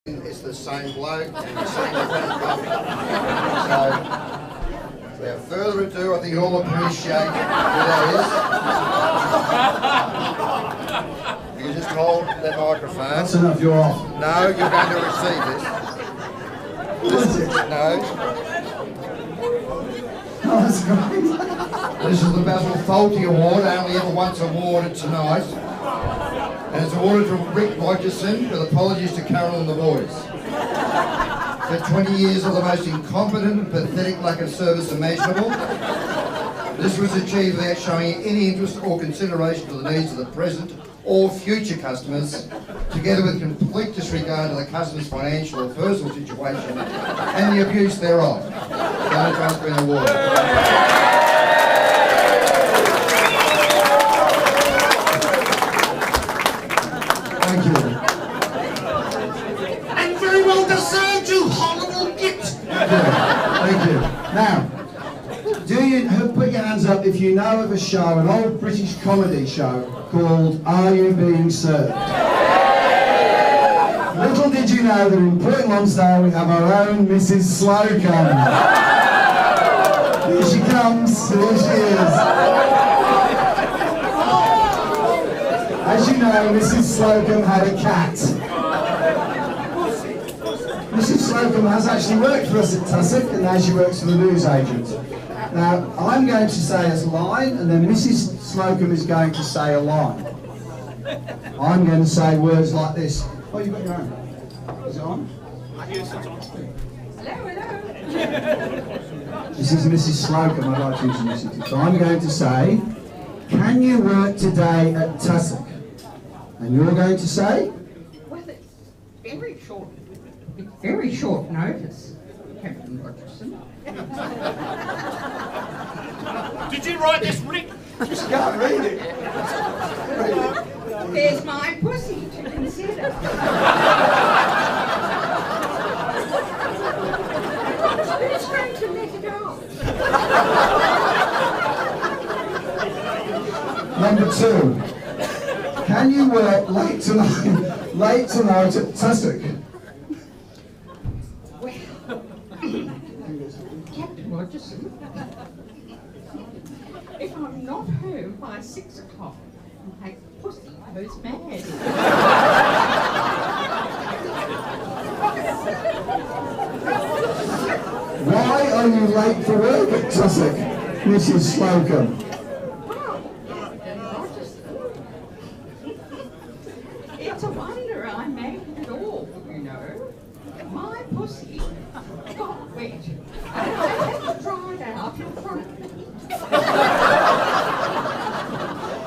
It's the same bloke and the same coffee. So, without further ado, I think you all appreciate who that is. You can just hold that microphone. That's enough, you're off. No, you're going to receive this. No. Oh, that's great. This is the Basil Fawlty Award, only ever once awarded tonight. And it's awarded to Rick Rogerson, with apologies to Carol and the boys. For 20 years of the most incompetent and pathetic lack of service imaginable. This was achieved without showing any interest or consideration to the needs of the present or future customers, together with complete disregard to the customer's financial or personal situation and the abuse thereof. Donald Trump's been awarded. Thank you. And very well deserved, you horrible git! Thank you. Now, put your hands up if you know of a show, an old British comedy show called Are You Being Served? Little did you know that in Port Lonsdale we have our own Mrs. Slocum. Here she comes, here she is. As you know, Mrs. Slocum had a cat. Mrs. Slocum has actually worked for us at Tussock, and now she works for the newsagent. Now, I'm going to say a line, and then Mrs. Slocum is going to say a line. I'm going to say words like this. Oh, you've got your own. Is it on? Yes, it's on. Hello, hello. This is Mrs. Slocum, I'd like to introduce you to. So I'm going to say, can you work today at Tussock? And you're going to say? Well, it's very short notice, Captain Rogerson. Did you write this, Rick? Just can't read it. There's my pussy to consider. Who's going to let it out? Number 2. Can you work late tonight at Tussock? Well, Captain Rogerson, if I'm not home by 6 o'clock, my pussy goes mad. Why are you late for work at Tussock, Mrs. Slocum? Well, Captain Rogerson, it's a wonder I made it all, you know. My pussy got wet, and I had to dry it out in front of me.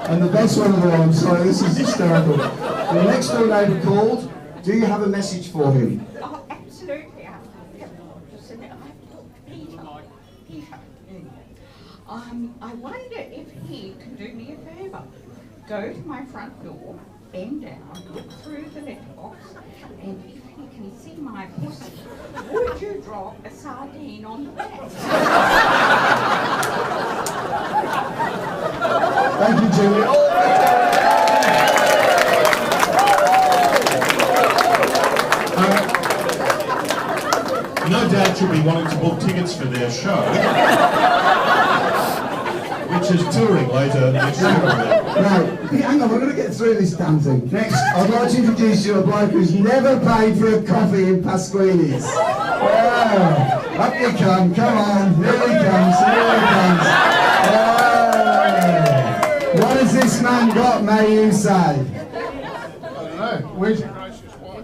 And the best one of all, I'm sorry, this is hysterical. The next door neighbour called. Do you have a message for him? Oh, absolutely. I've talked to Peter. I wonder if he can do me a favour. Go to my front door, bend down, look through the letterbox, and if he can see my pussy, would you drop a sardine on the back? Thank you, Julie. No doubt you'll be wanting to book tickets for their show, which is touring later next year. Right, hang on, we're going to get through this damn thing. Next, I'd like to introduce you to a bloke who's never paid for a coffee in Pasquinis. Oh, up you come on, here he comes, Oh, what has this man got, may you say? I don't know. Where's your gracious wife?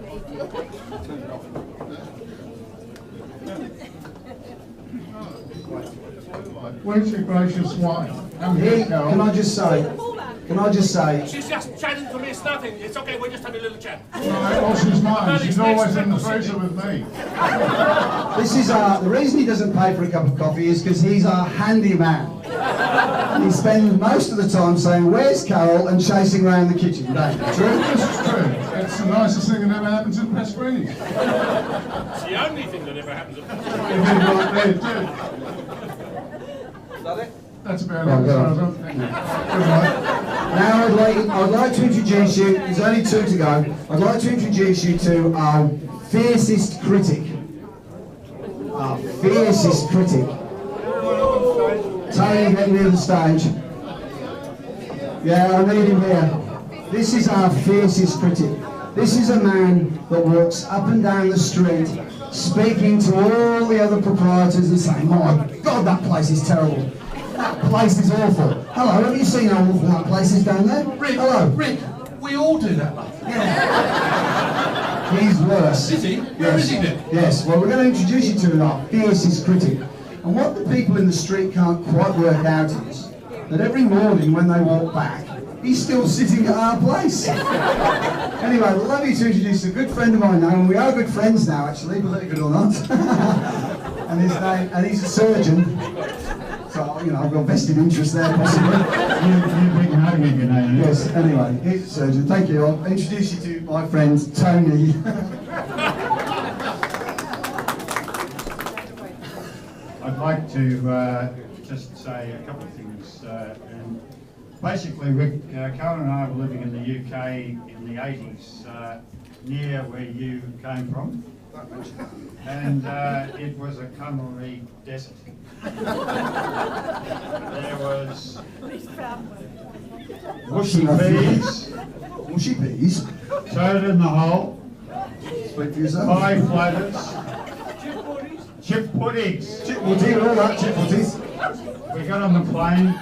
Where's your gracious wife? He, can I just say, She's just chatting to me, it's nothing. It's okay, we're just having a little chat. Well, she's mine. She's always in the freezer with me. this is the reason he doesn't pay for a cup of coffee is because he's our handyman. And he spends most of the time saying, where's Carol, and chasing around the kitchen. Don't you? True? This is true. It's the nicest thing that ever happens in Pasquinis. It's the only thing that ever happens at You did right there, too. That's about it. Right, go on. Thank you. Good night. Now I'd like to introduce you, there's only 2 to go, I'd like to introduce you to our fiercest critic. Our fiercest critic. Tony, get near the stage. Yeah, I need him here. This is our fiercest critic. This is a man that walks up and down the street speaking to all the other proprietors and saying, my God, that place is terrible. That place is awful. Hello, have you seen how awful that place is down there? Rick, hello. Rick, we all do that, mate. Yeah. He's worse. Is he? Where is he then? Yes, well, we're going to introduce you to our fiercest critic. And what the people in the street can't quite work out is that every morning when they walk back, he's still sitting at our place. Anyway, I'd love you to introduce a good friend of mine now, and we are good friends now, actually, believe it or not. And his name, and he's a surgeon. So, you know, I've got vested interest there, possibly. You've been having your name. Yes, anyway, he's a surgeon. Thank you. I'll introduce you to my friend, Tony. I'd like to just say a couple of things. And basically, Rick, Callum and I were living in the UK in the 80s, near where you came from. And it was a Cymru desert. There was mushy peas, Mushy peas. toad in the hole, Speak for yourself. pie floaters, chip puddings. Chip woody and all that, chip woodies. We got on the plane,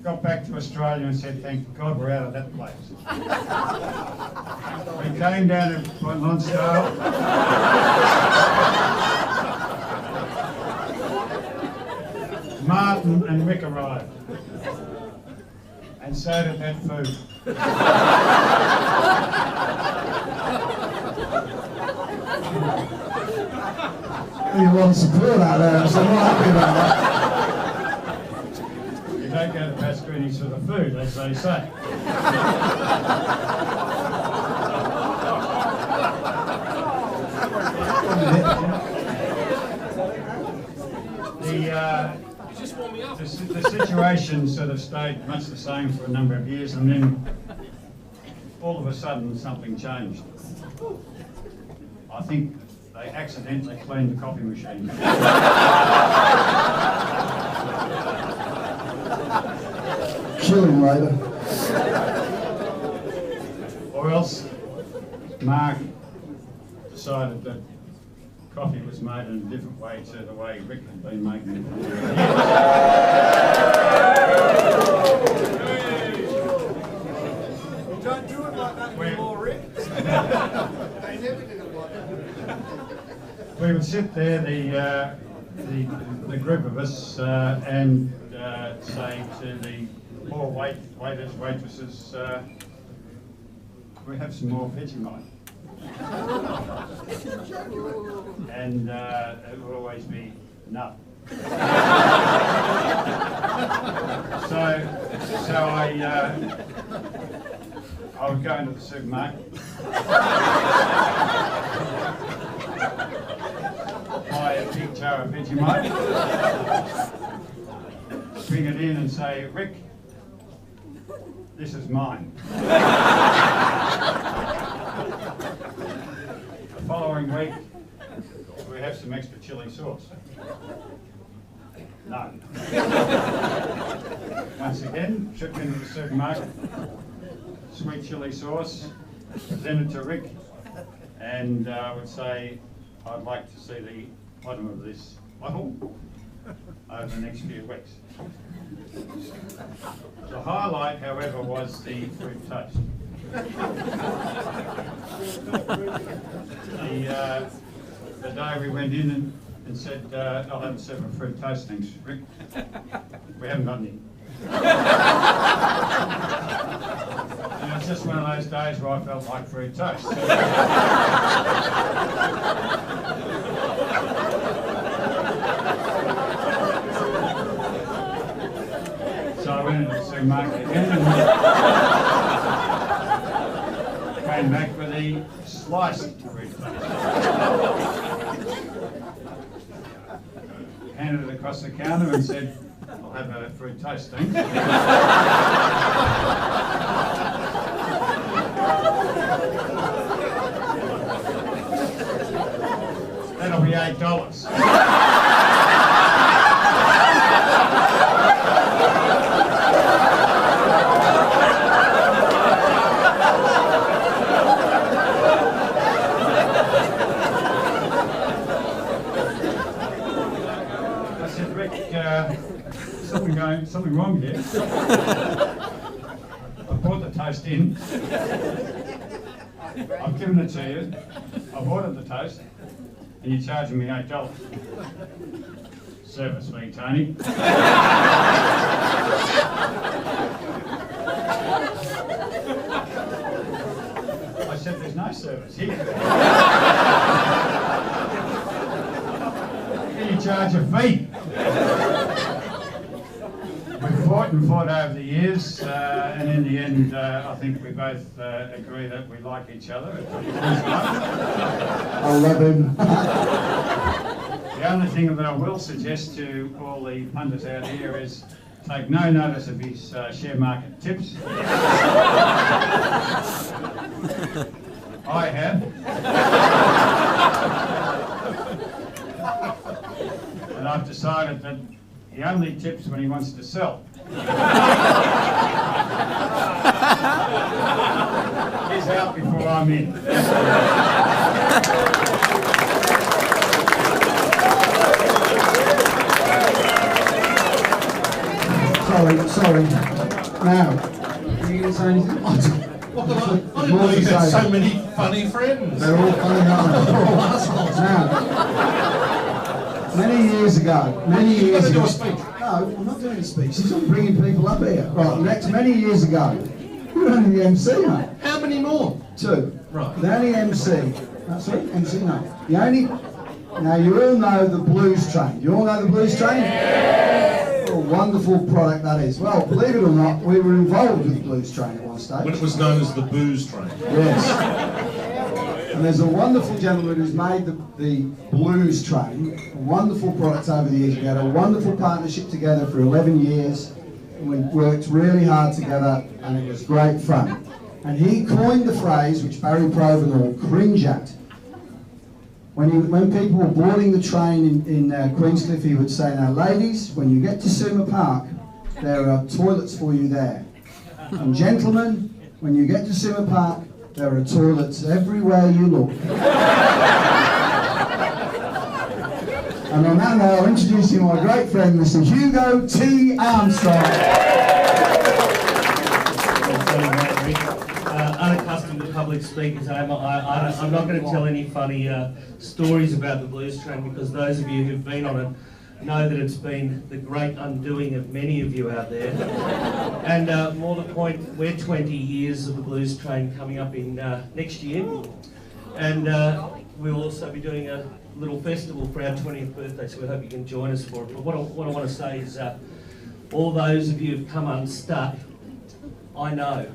got back to Australia and said, thank God we're out of that place. We came down to Port Lonsdale. Martin and Rick arrived. And so did that food. You're on support out there, so I'm not happy about that. You don't go to Pasquinis for the food, as they say. The situation sort of stayed much the same for a number of years, and then all of a sudden something changed. I think they accidentally cleaned the coffee machine. Kill him later. Or else Mark decided that coffee was made in a different way to the way Rick had been making it. You don't do it like that anymore, Rick. They never did it like that. We would sit there, the group of us, and say to the poor waiters, waitresses, we have some more Vegemite. And it would always be no. So I would go into the supermarket, buy a big jar of Vegemite, bring it in and say, Rick, this is mine. The following week, we have some extra chili sauce. No. Once again, trip into the supermarket, sweet chili sauce, present it to Rick, and I would say, I'd like to see the bottom of this bottle over the next few weeks. The highlight, however, was the fruit toast. The day we went in and said, I'll have 7 fruit toast, thanks, Rick. We haven't got any. And it's just one of those days where I felt like fruit toast. So I went into the supermarket again and came back with a sliced fruit toast. Handed it across the counter and said, I'll have a fruit toast, thanks. That'll be $8. I said, Rick, something wrong here. I brought the toast in. I've given it to you. I've ordered the toast, and you're charging me $8. Service fee, Tony. I said, there's no service here. You charge a fee. We've fought and fought over the years, and in the end, I think we both agree that we like each other. I love him. The only thing that I will suggest to all the punters out here is take no notice of his share market tips. I have. And I've decided that he only tips when he wants to sell. He's out before I'm in. Sorry. Now, are you going to say anything? What the fuck? I didn't know you had so many funny friends. They're all funny, aren't they? They're all assholes. Now, many years ago. You've got to do a speech. No, I'm not doing a speech. I'm bringing people up here. Right, many years ago, you were only the MC, mate. How many more? 2. Right. The only MC. Sorry, MC, no. The only. Now, you all know the Blues Train. You all know the Blues Train? What a wonderful product that is. Well, believe it or not, we were involved with the Blues Train at one stage. When it was known as the Booze Train. Yes. And there's a wonderful gentleman who's made the Blues Train, wonderful products over the years. We had a wonderful partnership together for 11 years, and we worked really hard together, and it was great fun. And he coined the phrase, which Barry Provenor cringe at. When people were boarding the train in Queenscliff, he would say, now ladies, when you get to Suma Park, there are toilets for you there. And gentlemen, when you get to Suma Park, there are toilets everywhere you look. And on that note, I'll introduce you my great friend, Mr. Hugo T. Armstrong. Unaccustomed to public speakers, I'm not going to tell any funny stories about the Blues Train, because those of you who've been on it know that it's been the great undoing of many of you out there. And more to the point, we're 20 years of the Blues Train coming up in next year, and we'll also be doing a little festival for our 20th birthday, so we hope you can join us for it. But what I want to say is, all those of you who've come unstuck, I know.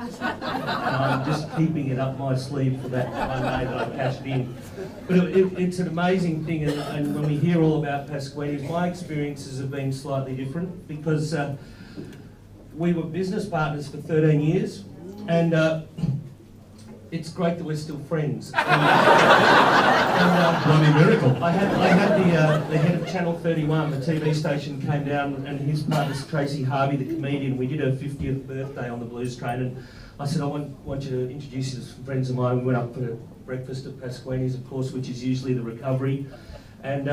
I'm just keeping it up my sleeve for that one day that I cashed in. But it's an amazing thing, and when we hear all about Pasquinis, my experiences have been slightly different, because we were business partners for 13 years, and it's great that we're still friends. Bloody miracle. I had the head of Channel 31, the TV station, came down, and his partner's Tracy Harvey, the comedian. We did her 50th birthday on the Blues Train, and I said, I want you to introduce you to some friends of mine. We went up for breakfast at Pasquinis, of course, which is usually the recovery. And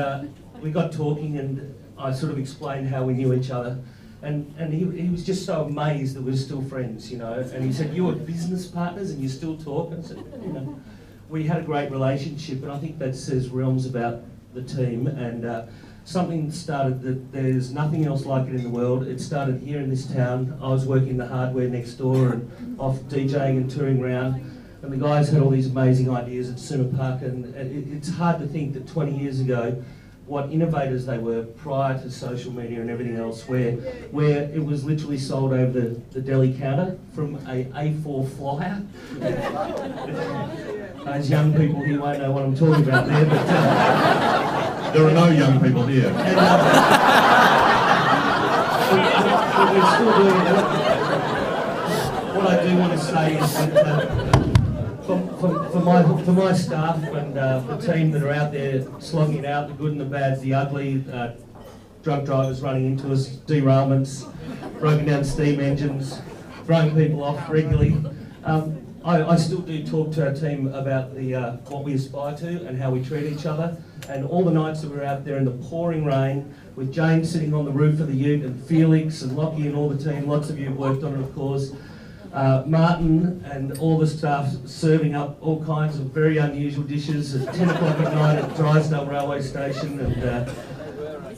we got talking, and I sort of explained how we knew each other. And he was just so amazed that we're still friends, you know. And he said, you were business partners and you still talk? And I said, you know, we had a great relationship, and I think that says realms about the team. And something started that there's nothing else like it in the world. It started here in this town. I was working the hardware next door and off DJing and touring around. And the guys had all these amazing ideas at Suma Park. And it's hard to think that 20 years ago, what innovators they were prior to social media and everything else, where it was literally sold over the deli counter from a A4 flyer. Those young people here won't know what I'm talking about there, but There are no young people here. and, we're still doing it. What I do want to say is that for for my staff and the team that are out there slogging it out, the good and the bad, the ugly, drunk drivers running into us, derailments, broken down steam engines, throwing people off regularly. I still do talk to our team about what we aspire to and how we treat each other. And all the nights that we're out there in the pouring rain, with James sitting on the roof of the ute, and Felix and Lockie and all the team, lots of you have worked on it, of course. Martin and all the staff serving up all kinds of very unusual dishes at 10 o'clock at night at Drysdale Railway Station.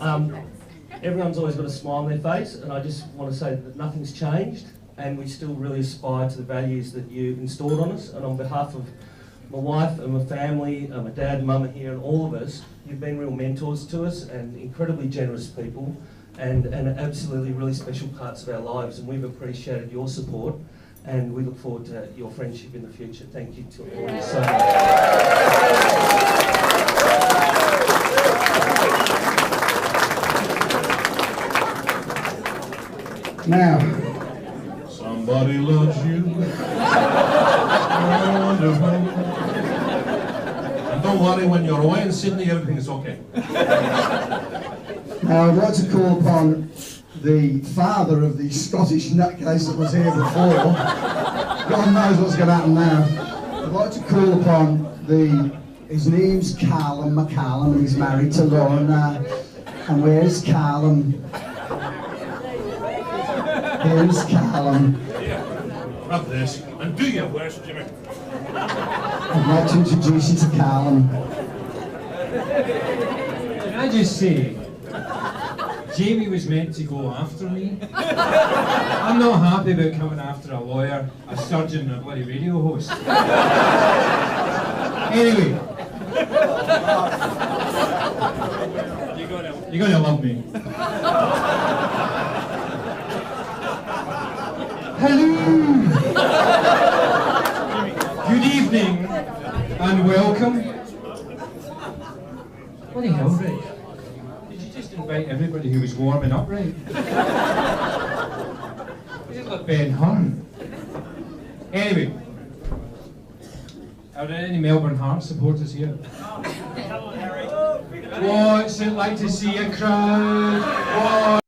And everyone's always got a smile on their face, and I just want to say that nothing's changed, and we still really aspire to the values that you installed on us. And on behalf of my wife and my family, my dad and mum are here, and all of us, you've been real mentors to us and incredibly generous people, and absolutely really special parts of our lives, and we've appreciated your support, and we look forward to your friendship in the future. Thank you to all of you so much. Now, Somebody loves you. Wonderful. And don't worry, when you're away in Sydney, everything is okay. now I'd like to call upon the father of the Scottish nutcase that was here before. God knows what's going to happen now. I'd like to call upon his name's Callum McCallum, and he's married to Lorna. And where's Callum? Here's Callum. Have this, and do your worst, Jimmy. I'd like to introduce you to Callum. Can I just say, Jamie was meant to go after me. I'm not happy about coming after a lawyer, a surgeon, and a bloody radio host. Anyway, you're gonna love me. Hello! Good evening and welcome. What the hell, Rick? Did you just invite everybody who was warming up, right? This is like Ben Hur. Anyway, are there any Melbourne Heart supporters here? What's it like to see a crowd?